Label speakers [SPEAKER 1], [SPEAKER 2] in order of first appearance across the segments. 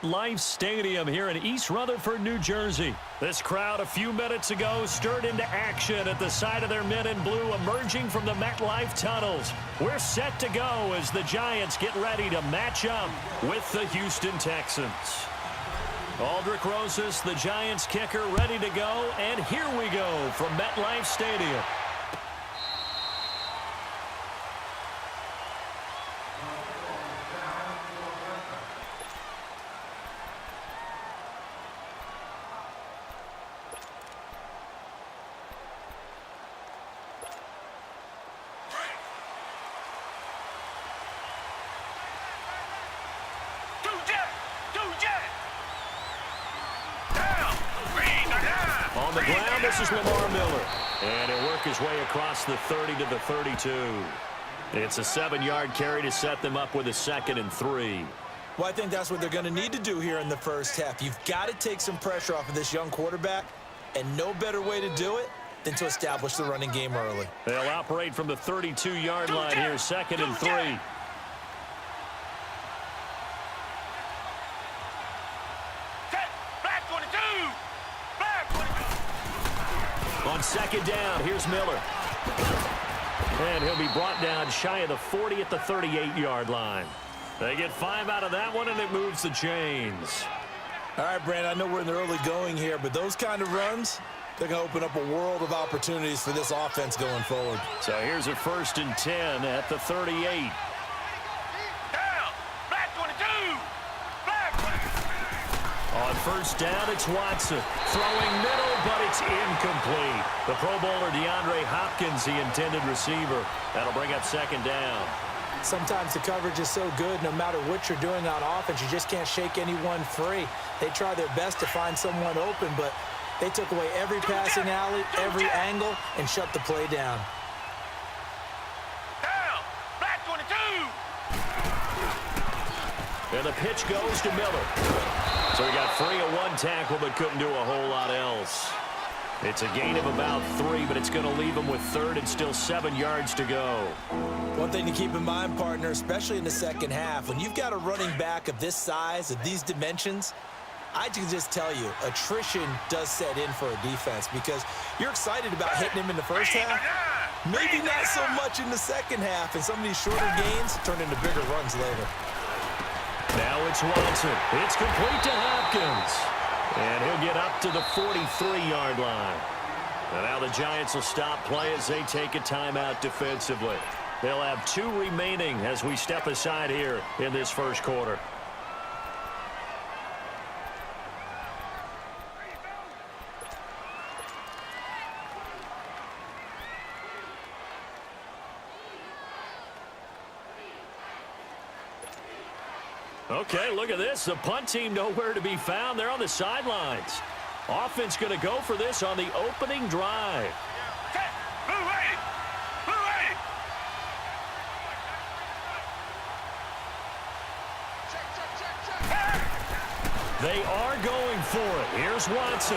[SPEAKER 1] MetLife Stadium here in East Rutherford, New Jersey. This crowd a few minutes ago stirred into action at the side of their men in blue emerging from the MetLife tunnels. We're set to go as the Giants get ready to match up with the Houston Texans. Aldrick Rosas, the Giants kicker, ready to go, and here we go from MetLife Stadium. On the ground, this is Lamar Miller. And he'll work his way across the 30 to the 32. It's a 7-yard carry to set them up with a 2nd and 3.
[SPEAKER 2] Well, I think that's what they're going to need to do here in the first half. You've got to take some pressure off of this young quarterback, and no better way to do it than to establish the running game early.
[SPEAKER 1] They'll operate from the 32-yard line here, 2nd and 3. On 2nd down, here's Miller. And he'll be brought down shy of the 40 at the 38-yard line. They get 5 out of that one, and it moves the chains.
[SPEAKER 2] All right, Brandon, I know we're in the early going here, but those kind of runs, they're going to open up a world of opportunities for this offense going forward.
[SPEAKER 1] So here's a 1st and 10 at the 38. On 1st down, it's Watson. Throwing middle, but it's incomplete. The Pro Bowler DeAndre Hopkins, the intended receiver. That'll bring up 2nd down.
[SPEAKER 2] Sometimes the coverage is so good, no matter what you're doing on offense, you just can't shake anyone free. They try their best to find someone open, but they took away every passing alley, every angle, and shut the play down.
[SPEAKER 1] And the pitch goes to Miller. So he got free of 1 tackle, but couldn't do a whole lot else. It's a gain of about 3, but it's going to leave him with 3rd and still 7 yards to go.
[SPEAKER 2] One thing to keep in mind, partner, especially in the second half, when you've got a running back of this size, of these dimensions, I can just tell you, attrition does set in for a defense because you're excited about hitting him in the first half. Maybe not so much in the second half, and some of these shorter gains turn into bigger runs later.
[SPEAKER 1] Now it's Watson. It's complete to Hopkins. And he'll get up to the 43-yard line. And now the Giants will stop play as they take a timeout defensively. They'll have 2 remaining as we step aside here in this first quarter. Okay, look at this. The punt team nowhere to be found. They're on the sidelines. Offense going to go for this on the opening drive. They are going for it. Here's Watson.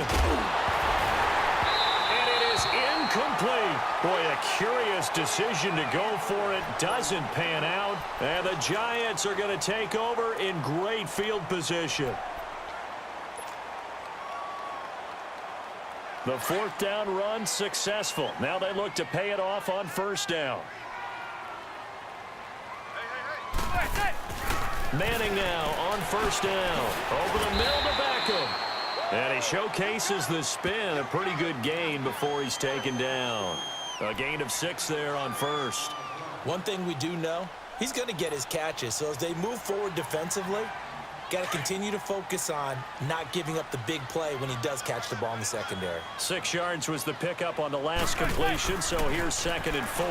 [SPEAKER 1] And it is incomplete. Boy, a curious decision to go for it. Doesn't pan out. And the Giants are going to take over in great field position. The 4th down run successful. Now they look to pay it off on 1st down. Manning now on 1st down. Over the middle to Beckham. And he showcases the spin. A pretty good gain before he's taken down. A gain of 6 there on 1st.
[SPEAKER 2] One thing we do know, he's going to get his catches. So as they move forward defensively, got to continue to focus on not giving up the big play when he does catch the ball in the secondary.
[SPEAKER 1] 6 yards was the pickup on the last completion, so here's 2nd and 4.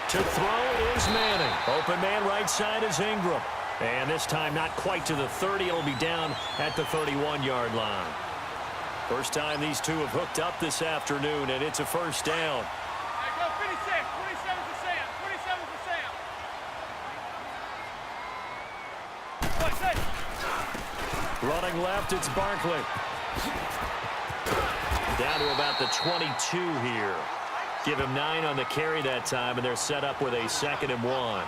[SPEAKER 1] To throw is Manning. Open man right side is Ingram. And this time not quite to the 30. It'll be down at the 31-yard line. First time these two have hooked up this afternoon, and it's a 1st down.
[SPEAKER 3] Hey, go 56. 27 for Sam. 27 for Sam.
[SPEAKER 1] Running left, it's Barkley. Down to about the 22 here. Give him 9 on the carry that time, and they're set up with a 2nd and 1.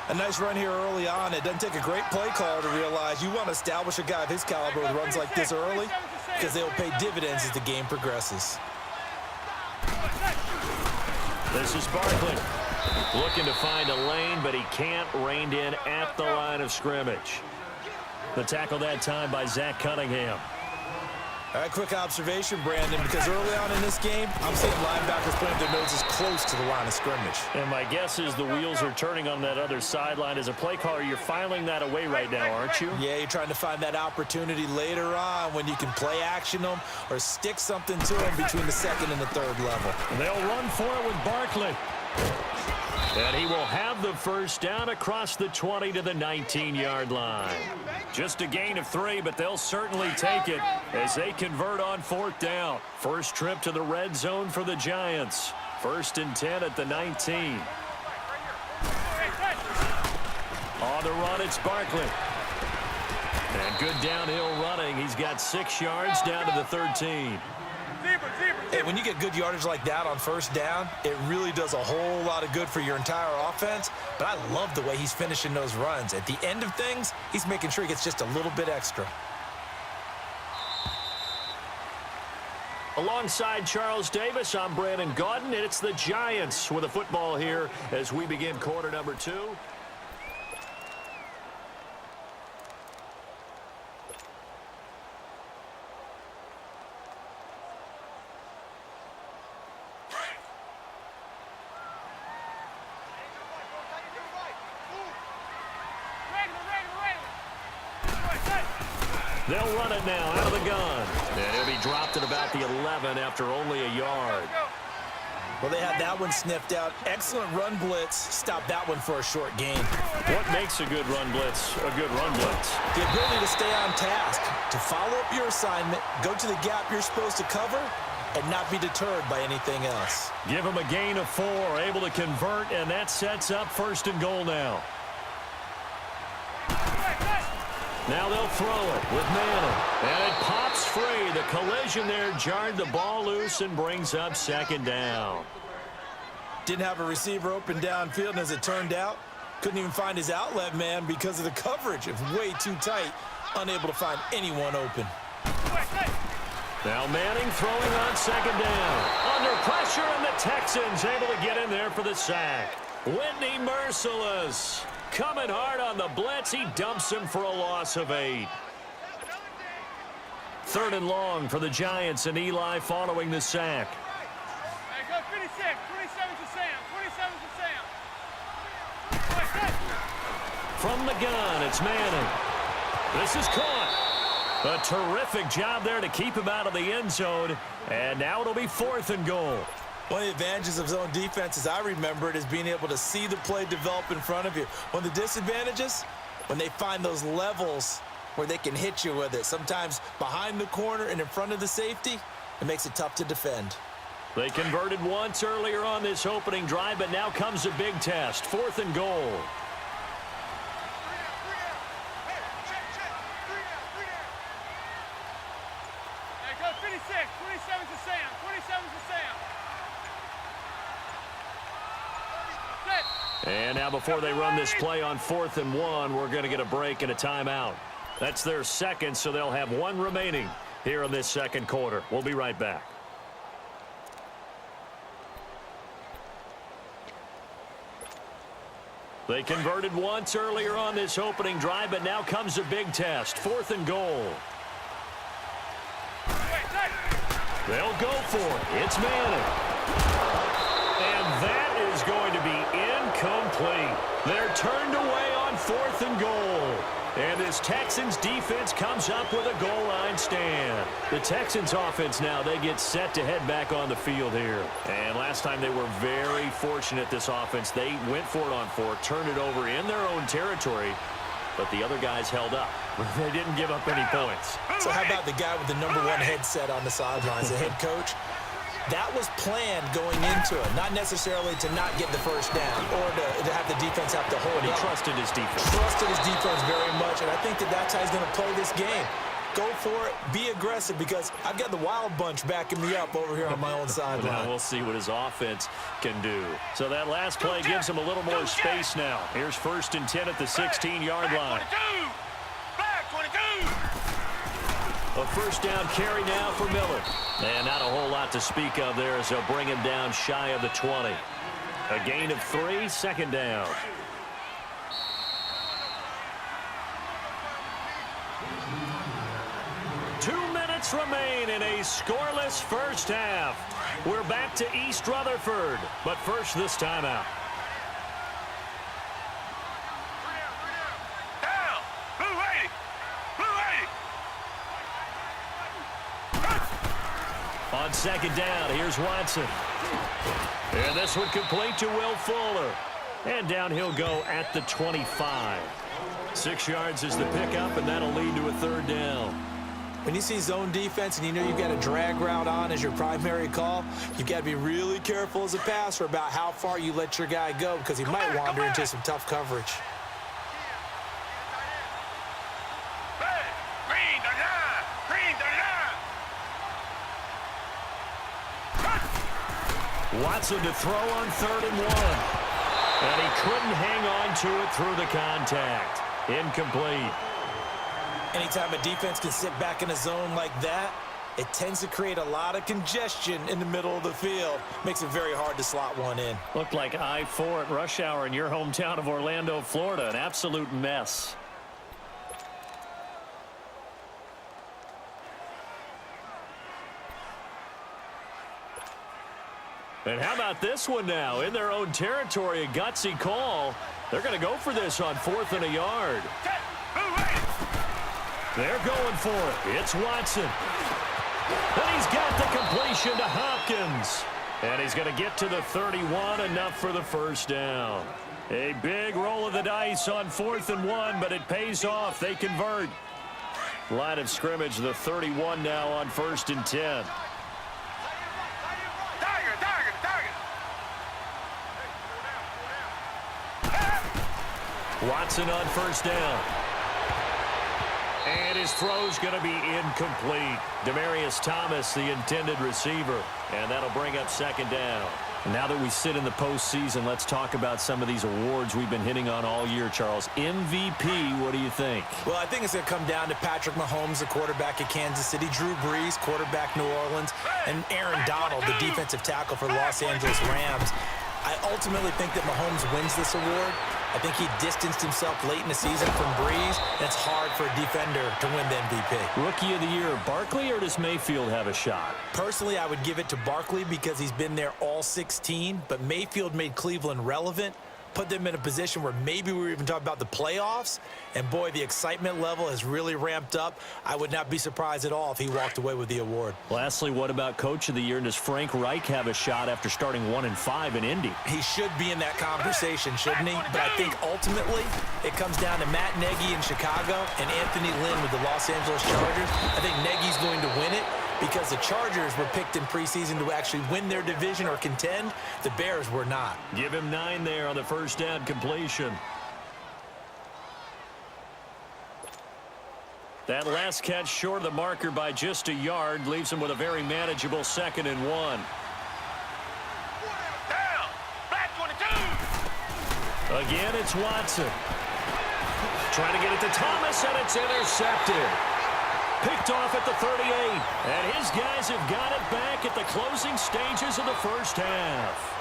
[SPEAKER 2] A nice run here early on. It doesn't take a great play call to realize you want to establish a guy of his caliber with runs like this early because they'll pay dividends as the game progresses.
[SPEAKER 1] This is Barkley. Looking to find a lane, but he can't. Reined in at the line of scrimmage. The tackle that time by Zach Cunningham.
[SPEAKER 2] All right, quick observation, Brandon, because early on in this game, I'm seeing linebackers putting their noses close to the line of scrimmage.
[SPEAKER 1] And my guess is the wheels are turning on that other sideline. As a play caller, you're filing that away right now, aren't you?
[SPEAKER 2] Yeah, you're trying to find that opportunity later on when you can play action them or stick something to them between the second and the third level.
[SPEAKER 1] They'll run for it with Barkley. And he will have the first down across the 20 to the 19-yard line. Just a gain of 3, but they'll certainly take it as they convert on 4th down. First trip to the red zone for the Giants. 1st and 10 at the 19. On the run, it's Barkley. And good downhill running. He's got 6 yards down to the 13.
[SPEAKER 2] Hey, when you get good yardage like that on 1st down, it really does a whole lot of good for your entire offense. But I love the way he's finishing those runs. At the end of things, he's making sure he gets just a little bit extra.
[SPEAKER 1] Alongside Charles Davis, I'm Brandon Gaudin, and it's the Giants with a football here as we begin quarter number 2. They'll run it now out of the gun. And it'll be dropped at about the 11 after only a yard.
[SPEAKER 2] Well, they had that one sniffed out. Excellent run blitz. Stop that one for a short gain.
[SPEAKER 1] What makes a good run blitz a good run blitz?
[SPEAKER 2] The ability to stay on task, to follow up your assignment, go to the gap you're supposed to cover, and not be deterred by anything else.
[SPEAKER 1] Give them a gain of 4, able to convert, and that sets up 1st and goal now. Now they'll throw it with Manning. And it pops free. The collision there jarred the ball loose and brings up 2nd down.
[SPEAKER 2] Didn't have a receiver open downfield, and as it turned out, couldn't even find his outlet man because of the coverage. It was way too tight, unable to find anyone open.
[SPEAKER 1] Now Manning throwing on 2nd down. Under pressure, and the Texans able to get in there for the sack. Whitney merciless. Coming hard on the blitz. He dumps him for a loss of 8. 3rd and long for the Giants, and Eli following the sack.
[SPEAKER 3] Go 56. 27's to Sam. 27's to Sam.
[SPEAKER 1] From the gun, it's Manning. This is caught. A terrific job there to keep him out of the end zone. And now it'll be 4th and goal.
[SPEAKER 2] One of the advantages of zone defense, as I remember it, is being able to see the play develop in front of you. One of the disadvantages, when they find those levels where they can hit you with it, sometimes behind the corner and in front of the safety, it makes it tough to defend.
[SPEAKER 1] They converted once earlier on this opening drive, but now comes a big test. 4th and goal.
[SPEAKER 3] Go 56. 27's to Sam. 27's to Sam.
[SPEAKER 1] And now before they run this play on 4th and 1, we're going to get a break and a timeout. That's their 2nd, so they'll have 1 remaining here in this 2nd quarter. We'll be right back. They converted once earlier on this opening drive, but now comes a big test. 4th and goal. They'll go for it. It's Manning. And that is going to be incomplete. They're turned away on 4th and goal. And this Texans defense comes up with a goal line stand. The Texans offense now, they get set to head back on the field here. And last time they were very fortunate, this offense. They went for it on 4, turned it over in their own territory, but the other guys held up. They didn't give up any points.
[SPEAKER 2] So how about the guy with the #1 headset on the sidelines, the head coach? That was planned going into it, not necessarily to not get the first down or to have the defense have to hold
[SPEAKER 1] But he
[SPEAKER 2] up.
[SPEAKER 1] trusted his defense.
[SPEAKER 2] Trusted his defense very much, and I think that's how he's going to play this game. Go for it. Be aggressive because I've got the wild bunch backing me up over here on my own sideline.
[SPEAKER 1] Now we'll see what his offense can do. So that last play gives him a little more space now. Here's 1st and 10 at the 16-yard line. A first down carry now for Miller. And not a whole lot to speak of there as they'll bring him down shy of the 20. A gain of 3, 2nd down. Remain in a scoreless first half. We're back to East Rutherford, but first this timeout.
[SPEAKER 3] Down! Blue 80! Blue 80!
[SPEAKER 1] On 2nd down, here's Watson. And this one complete to Will Fuller. And down he'll go at the 25. 6 yards is the pickup, and that'll lead to a 3rd down.
[SPEAKER 2] When you see zone defense and you know you've got a drag route on as your primary call, you've got to be really careful as a passer about how far you let your guy go because he might wander into some tough coverage.
[SPEAKER 3] Green the line! Green the line!
[SPEAKER 1] Watson to throw on 3rd and 1. And he couldn't hang on to it through the contact. Incomplete.
[SPEAKER 2] Anytime a defense can sit back in a zone like that, it tends to create a lot of congestion in the middle of the field. Makes it very hard to slot one in.
[SPEAKER 1] Looked like I-4 at rush hour in your hometown of Orlando, Florida. An absolute mess. And how about this one now? In their own territory, a gutsy call. They're going to go for this on 4th and a yard. They're going for it. It's Watson. And he's got the completion to Hopkins. And he's going to get to the 31, enough for the first down. A big roll of the dice on 4th and 1, but it pays off. They convert. Line of scrimmage, the 31 now on 1st and 10. Watson on 1st down. And his throw's going to be incomplete. Demaryius Thomas, the intended receiver. And that'll bring up 2nd down. Now that we sit in the postseason, let's talk about some of these awards we've been hitting on all year, Charles. MVP, what do you think?
[SPEAKER 2] Well, I think it's going to come down to Patrick Mahomes, the quarterback at Kansas City, Drew Brees, quarterback New Orleans, and Aaron Donald, the defensive tackle for the Los Angeles Rams. I ultimately think that Mahomes wins this award. I think he distanced himself late in the season from Brees, and it's hard for a defender to win the MVP.
[SPEAKER 1] Rookie of the year, Barkley, or does Mayfield have a shot?
[SPEAKER 2] Personally, I would give it to Barkley because he's been there all 16, but Mayfield made Cleveland relevant, put them in a position where maybe we were even talking about the playoffs, and boy, the excitement level has really ramped up. I would not be surprised at all if he walked away with the award.
[SPEAKER 1] Lastly, what about Coach of the Year? And does Frank Reich have a shot after starting 1-5 in Indy?
[SPEAKER 2] He should be in that conversation, shouldn't he? But I think ultimately it comes down to Matt Nagy in Chicago and Anthony Lynn with the Los Angeles Chargers. I think Nagy's going to win it because the Chargers were picked in preseason to actually win their division or contend. The Bears were not.
[SPEAKER 1] Give him 9 there on the first down completion. That last catch short of the marker by just a yard leaves him with a very manageable 2nd and 1.
[SPEAKER 3] Down! Black 22!
[SPEAKER 1] Again, it's Watson. Trying to get it to Thomas, and it's intercepted. Picked off at the 38. And his guys have got it back at the closing stages of the first half.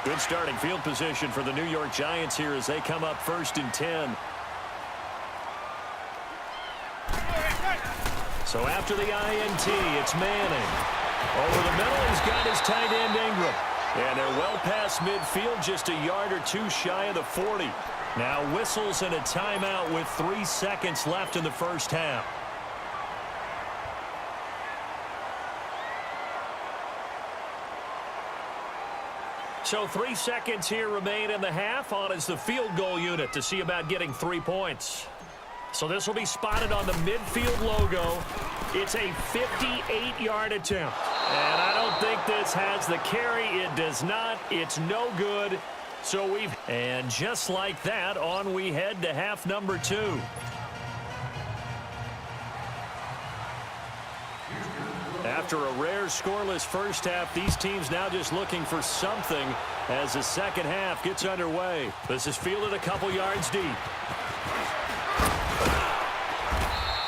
[SPEAKER 1] Good starting field position for the New York Giants here as they come up 1st and 10. So after the INT, it's Manning. Over the middle, he's got his tight end Ingram. And they're well past midfield, just a yard or 2 shy of the 40. Now whistles and a timeout with 3 seconds left in the first half. So 3 seconds here remain in the half. On is the field goal unit to see about getting 3 points. So this will be spotted on the midfield logo. It's a 58-yard attempt. And I don't think this has the carry. It does not. It's no good. So and just like that, on we head to half number 2. after a rare scoreless first half, these teams now just looking for something as the second half gets underway. This is fielded a couple yards deep.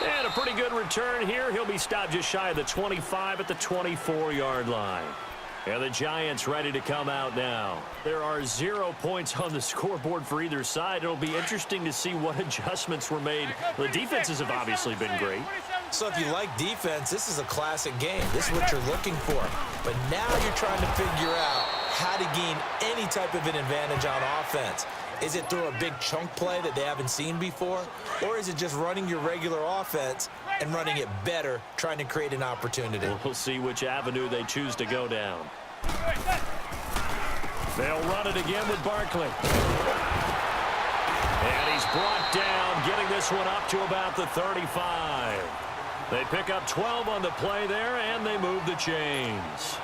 [SPEAKER 1] And a pretty good return here. He'll be stopped just shy of the 25 at the 24-yard line. And the Giants ready to come out now. There are 0 points on the scoreboard for either side. It'll be interesting to see what adjustments were made. The defenses have obviously been great.
[SPEAKER 2] So if you like defense, this is a classic game. This is what you're looking for. But now you're trying to figure out how to gain any type of an advantage on offense. Is it through a big chunk play that they haven't seen before? Or is it just running your regular offense and running it better, trying to create an opportunity?
[SPEAKER 1] We'll see which avenue they choose to go down. They'll run it again with Barkley. And he's brought down, getting this one up to about the 35. They pick up 12 on the play there, and they move the chains.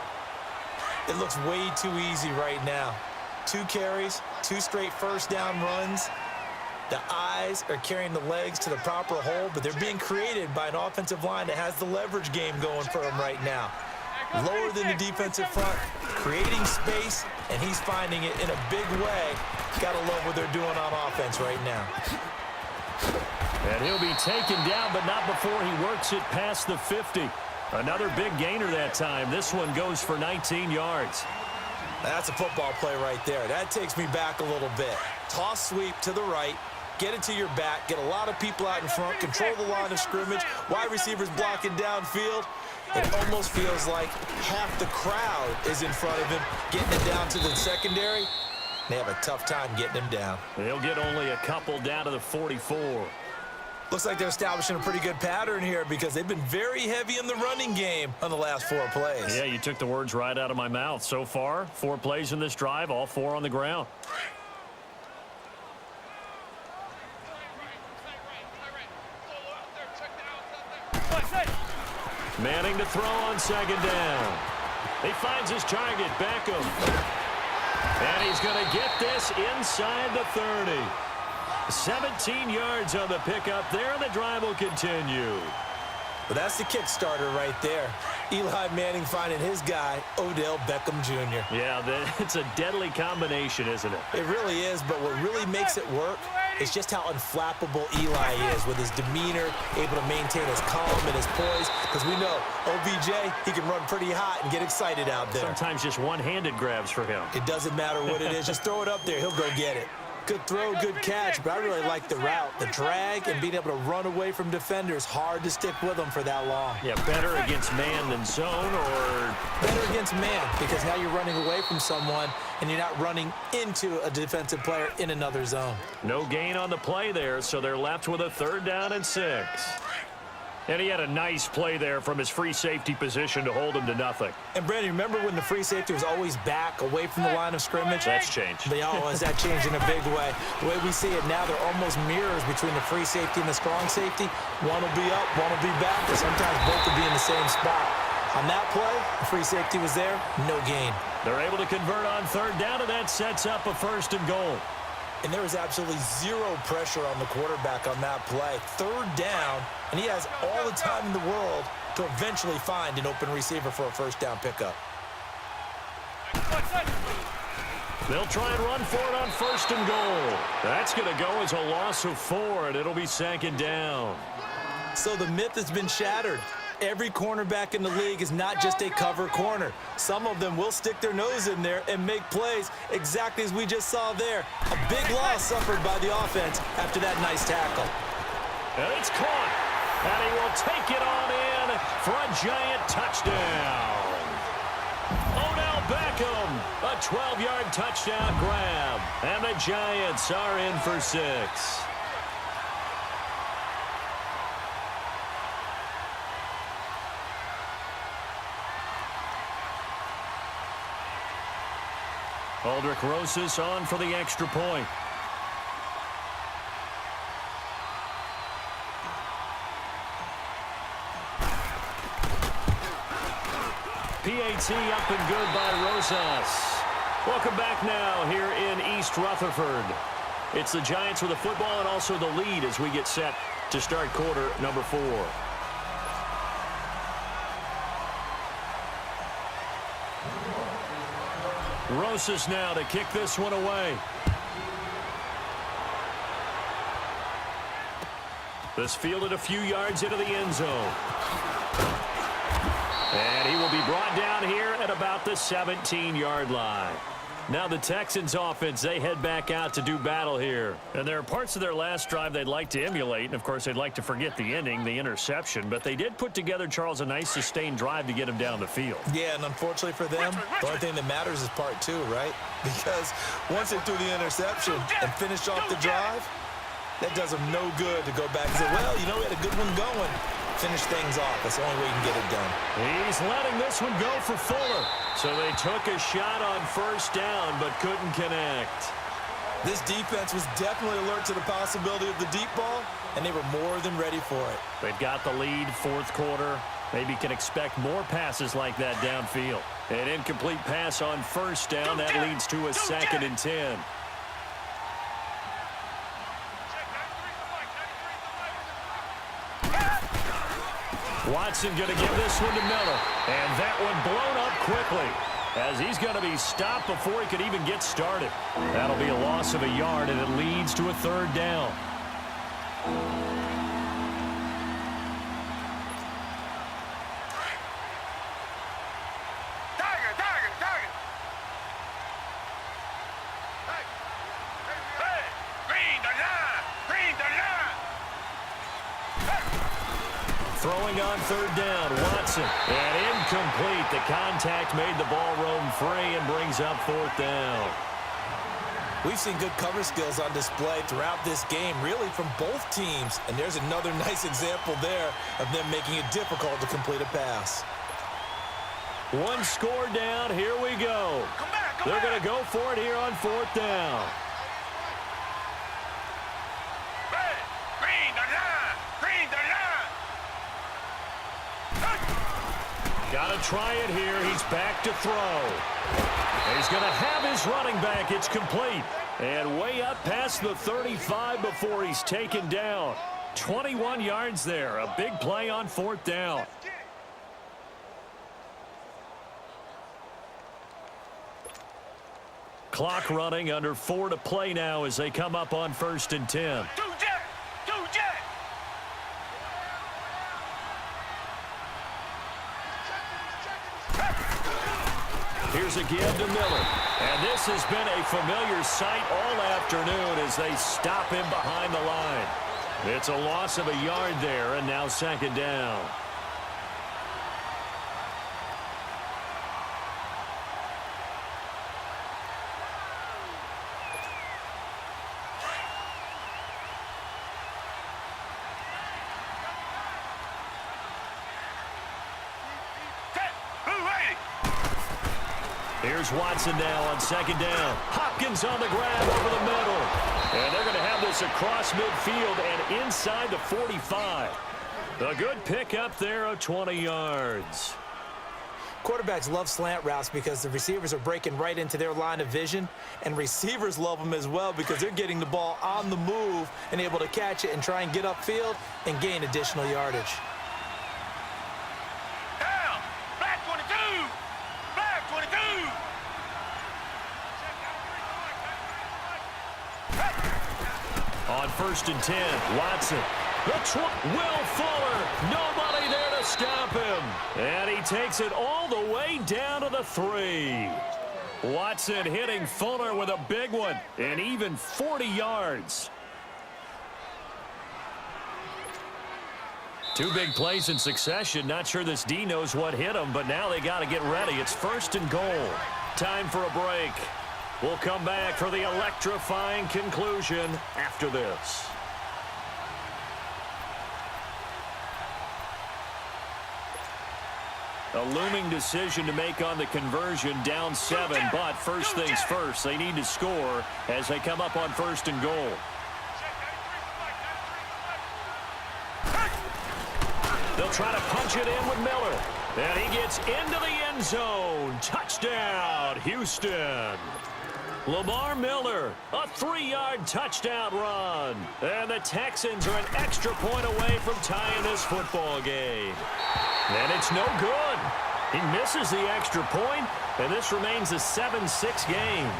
[SPEAKER 2] It looks way too easy right now. 2 carries, 2 straight first down runs. The eyes are carrying the legs to the proper hole, but they're being created by an offensive line that has the leverage game going for them right now. Lower than the defensive front, creating space, and he's finding it in a big way. Gotta love what they're doing on offense right now.
[SPEAKER 1] And he'll be taken down, but not before he works it past the 50. Another big gainer that time. This one goes for 19 yards.
[SPEAKER 2] That's a football play right there. That takes me back a little bit. Toss sweep to the right, get it to your back, get a lot of people out in front, control the line of scrimmage, wide receivers blocking downfield. It almost feels like half the crowd is in front of him, getting it down to the secondary. They have a tough time getting him down.
[SPEAKER 1] They'll get only a couple down to the 44.
[SPEAKER 2] Looks like they're establishing a pretty good pattern here because they've been very heavy in the running game on the last 4 plays.
[SPEAKER 1] Yeah, you took the words right out of my mouth. So far, 4 plays in this drive, all 4 on the ground. Manning to throw on second down. He finds his target, Beckham. And he's going to get this inside the 30. 17 yards on the pickup there, and the drive will continue.
[SPEAKER 2] But that's the kickstarter right there. Eli Manning finding his guy, Odell Beckham Jr.
[SPEAKER 1] Yeah, it's a deadly combination, isn't it?
[SPEAKER 2] It really is, but what really makes it work is just how unflappable Eli is with his demeanor, able to maintain his calm and his poise. Because we know OBJ, he can run pretty hot and get excited out there.
[SPEAKER 1] Sometimes just one-handed grabs for him.
[SPEAKER 2] It doesn't matter what it is. Just throw it up there. He'll go get it. Good throw, good catch, but I really like the route. The drag and being able to run away from defenders, hard to stick with them for that long.
[SPEAKER 1] Yeah, better against man than zone, or
[SPEAKER 2] better against man, because now you're running away from someone and you're not running into a defensive player in another zone.
[SPEAKER 1] No gain on the play there, so they're left with a 3rd down and 6. And he had a nice play there from his free safety position to hold him to nothing.
[SPEAKER 2] And, Brandon, remember when the free safety was always back away from the line of scrimmage?
[SPEAKER 1] That's changed.
[SPEAKER 2] But, has that changed in a big way? The way we see it now, they're almost mirrors between the free safety and the strong safety. One will be up, one will be back, and sometimes both will be in the same spot. On that play, the free safety was there, no gain.
[SPEAKER 1] They're able to convert on 3rd down, and that sets up a 1st and goal.
[SPEAKER 2] And there was absolutely 0 pressure on the quarterback on that play. 3rd down, and he has all the time in the world to eventually find an open receiver for a 1st down pickup.
[SPEAKER 1] They'll try and run for it on 1st and goal. That's going to go as a loss of 4, and it'll be 2nd down.
[SPEAKER 2] So the myth has been shattered. Every cornerback in the league is not just a cover corner. Some of them will stick their nose in there and make plays exactly as we just saw there. A big loss suffered by the offense after that nice tackle.
[SPEAKER 1] And it's caught. And he will take it on in for a Giant touchdown. Odell Beckham, a 12-yard touchdown grab. And the Giants are in for 6. Aldrich Rosas on for the extra point. PAT up and good by Rosas. Welcome back now here in East Rutherford. It's the Giants with the football and also the lead as we get set to start quarter number 4. Rosas now to kick this one away. This fielded a few yards into the end zone. And he will be brought down here at about the 17-yard line. Now the Texans offense, they head back out to do battle here. And there are parts of their last drive they'd like to emulate. And, of course, they'd like to forget the ending, the interception. But they did put together, Charles, a nice sustained drive to get him down the field.
[SPEAKER 2] Yeah, and unfortunately for them, the only thing that matters is part two, right? Because once they threw the interception and finished off the drive, that does them no good to go back and say, well, you know, we had a good one going. Finish things off. That's the only way you can get it done.
[SPEAKER 1] He's letting this one go for Fuller. So they took a shot on first down but couldn't connect.
[SPEAKER 2] This defense was definitely alert to the possibility of the deep ball, and they were more than ready for it.
[SPEAKER 1] They've got the lead, fourth quarter. Maybe can expect more passes like that downfield. An incomplete pass on first down. That leads to a 2nd and 10. Watson going to give this one to Miller. And that one blown up quickly as he's going to be stopped before he could even get started. That'll be a loss of a yard, and it leads to a 3rd down. Throwing on 3rd down, Watson. And incomplete. The contact made the ball roam free and brings up 4th down.
[SPEAKER 2] We've seen good cover skills on display throughout this game, really from both teams. And there's another nice example there of them making it difficult to complete a pass.
[SPEAKER 1] One score down. Here we go. They're going to go for it here on 4th down. Got to try it here. He's back to throw. He's going to have his running back. It's complete. And way up past the 35 before he's taken down. 21 yards there. A big play on 4th down. Clock running, under 4 to play now as they come up on 1st and 10. Here's a give to Miller. And this has been a familiar sight all afternoon as they stop him behind the line. It's a loss of a yard there, and now 2nd down. Here's Watson now on 2nd down. Hopkins on the grab over the middle. And they're going to have this across midfield and inside the 45. A good pickup there of 20 yards.
[SPEAKER 2] Quarterbacks love slant routes because the receivers are breaking right into their line of vision, and receivers love them as well because they're getting the ball on the move and able to catch it and try and get upfield and gain additional yardage.
[SPEAKER 1] On 1st and 10, Watson. Will Fuller. Nobody there to stop him. And he takes it all the way down to the 3. Watson hitting Fuller with a big one. And even 40 yards. 2 big plays in succession. Not sure this D knows what hit him, but now they got to get ready. It's 1st and goal. Time for a break. We'll come back for the electrifying conclusion after this. A looming decision to make on the conversion, down 7, but first things first, they need to score as they come up on 1st and goal. They'll try to punch it in with Miller. And he gets into the end zone. Touchdown, Houston. Lamar Miller, a 3-yard touchdown run. And the Texans are an extra point away from tying this football game. And it's no good. He misses the extra point, And this remains a 7-6 game.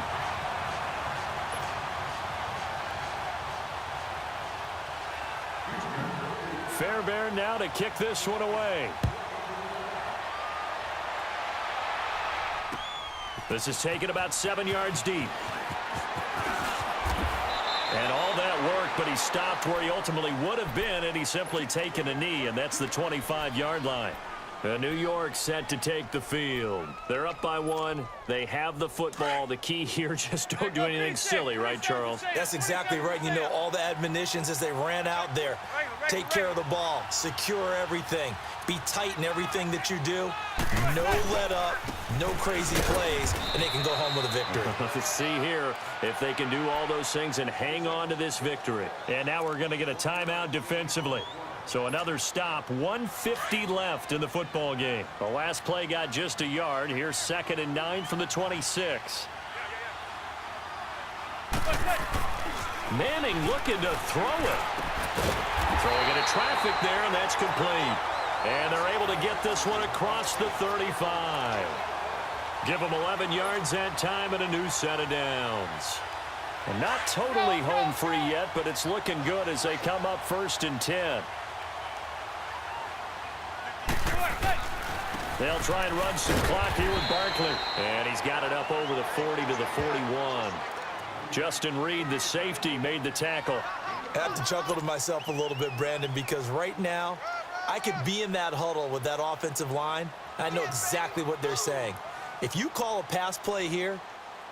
[SPEAKER 1] Fairbairn now to kick this one away. This is taken about 7 yards deep. And all that work, but he stopped where he ultimately would have been, and he's simply taken a knee, and that's the 25-yard line. New York set to take the field. They're up by 1. They have the football. The key here, just don't do anything silly, right, Charles?
[SPEAKER 2] That's exactly right. You know, all the admonitions as they ran out there. Take care of the ball. Secure everything. Be tight in everything that you do. No let up. No crazy plays. And they can go home with a victory.
[SPEAKER 1] Let's see here if they can do all those things and hang on to this victory. And now we're going to get a timeout defensively. So another stop, 1:50 left in the football game. The last play got just a yard. Here's 2nd and 9 from the 26. Manning looking to throw it. Throwing into traffic there, and that's complete. And they're able to get this one across the 35. Give them 11 yards that time and a new set of downs. And not totally home free yet, but it's looking good as they come up 1st and 10. They'll try and run some clock here with Barkley. And he's got it up over the 40 to the 41. Justin Reed, the safety, made the tackle.
[SPEAKER 2] I have to chuckle to myself a little bit, Brandon, because right now I could be in that huddle with that offensive line. I know exactly what they're saying. If you call a pass play here,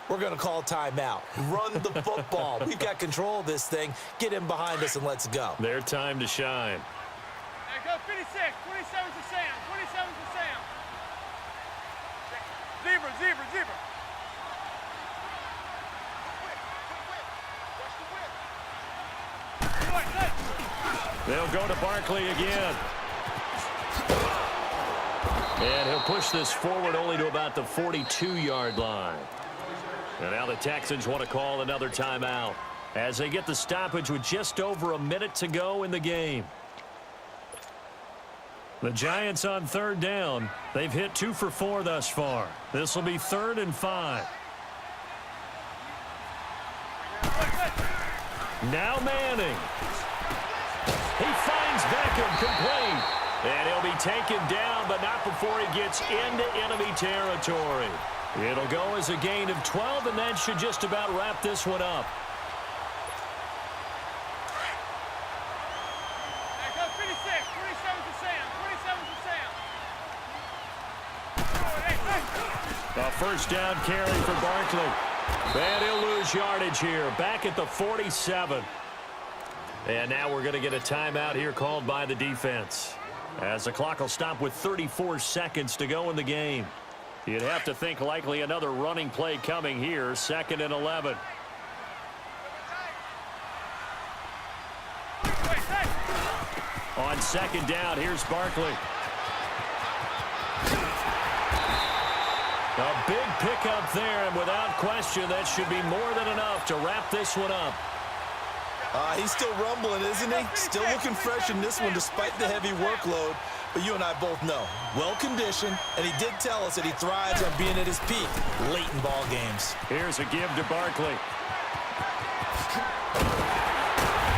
[SPEAKER 2] we're going to call timeout. Run the football. We've got control of this thing. Get in behind us and let's go.
[SPEAKER 1] Their time to shine.
[SPEAKER 3] There go 56. 27 to Sam. 27 to Sam. Zebra, zebra, zebra.
[SPEAKER 1] They'll go to Barkley again. And he'll push this forward only to about the 42-yard line. And now the Texans want to call another timeout as they get the stoppage with just over a minute to go in the game. The Giants on 3rd down. They've hit 2 for 4 thus far. This will be 3rd and 5. Now Manning. He finds Beckham complete. And he'll be taken down, but not before he gets into enemy territory. It'll go as a gain of 12, and that should just about wrap this one up.
[SPEAKER 3] There go 56. 27 to Sam. 27 to Sam.
[SPEAKER 1] A first down carry for Barkley. And he'll lose yardage here. Back at the 47. And now we're going to get a timeout here called by the defense, as the clock will stop with 34 seconds to go in the game. You'd have to think likely another running play coming here. 2nd and 11. On 2nd down, here's Barkley. A big pickup there, and without question, that should be more than enough to wrap this one up.
[SPEAKER 2] He's still rumbling, isn't he? Still looking fresh in this one despite the heavy workload. But you and I both know, well-conditioned, and he did tell us that he thrives on being at his peak late in ball games.
[SPEAKER 1] Here's a give to Barkley.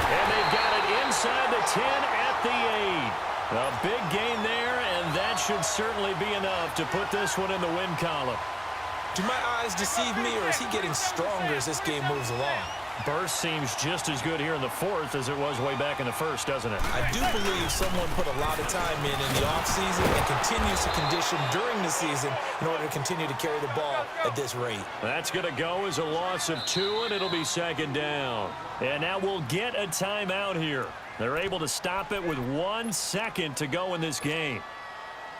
[SPEAKER 1] And they've got it inside the 10 at the 8. A big gain there, and that should certainly be enough to put this one in the win column.
[SPEAKER 2] Do my eyes deceive me, or is he getting stronger as this game moves along?
[SPEAKER 1] Burst seems just as good here in the 4th as it was way back in the 1st, doesn't it?
[SPEAKER 2] I do believe someone put a lot of time in the offseason and continues to condition during the season in order to continue to carry the ball at this rate.
[SPEAKER 1] That's going to go as a loss of 2, and it'll be 2nd down. And now we'll get a timeout here. They're able to stop it with 1 second to go in this game.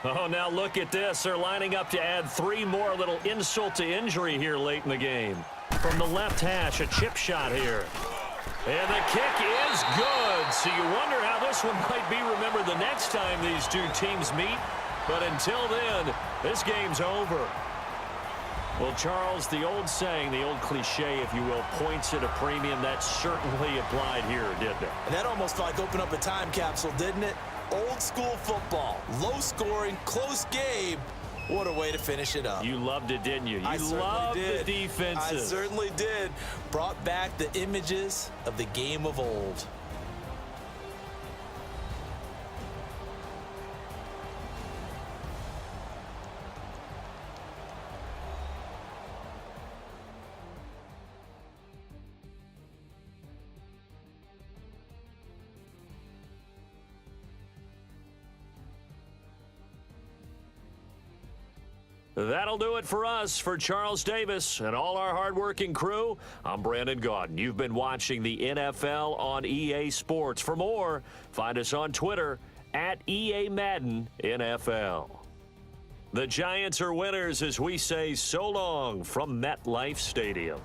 [SPEAKER 1] Oh, now look at this. They're lining up to add 3 more. A little insult to injury here late in the game. From the left hash, a chip shot here. And the kick is good. So you wonder how this one might be remembered the next time these two teams meet. But until then, this game's over. Well, Charles, the old saying, the old cliche, if you will, points at a premium, that certainly applied here, didn't it?
[SPEAKER 2] And that almost like opened up a time capsule, didn't it? Old school football, low scoring, close game, What a way to finish it up.
[SPEAKER 1] You loved it, didn't you? You
[SPEAKER 2] I
[SPEAKER 1] loved
[SPEAKER 2] certainly
[SPEAKER 1] the
[SPEAKER 2] did.
[SPEAKER 1] defenses.
[SPEAKER 2] I certainly did. Brought back the images of the game of old.
[SPEAKER 1] That'll do it for us. For Charles Davis and all our hardworking crew, I'm Brandon Gaudin. You've been watching the NFL on EA Sports. For more, find us on Twitter at EA Madden NFL. The Giants are winners as we say so long from MetLife Stadium.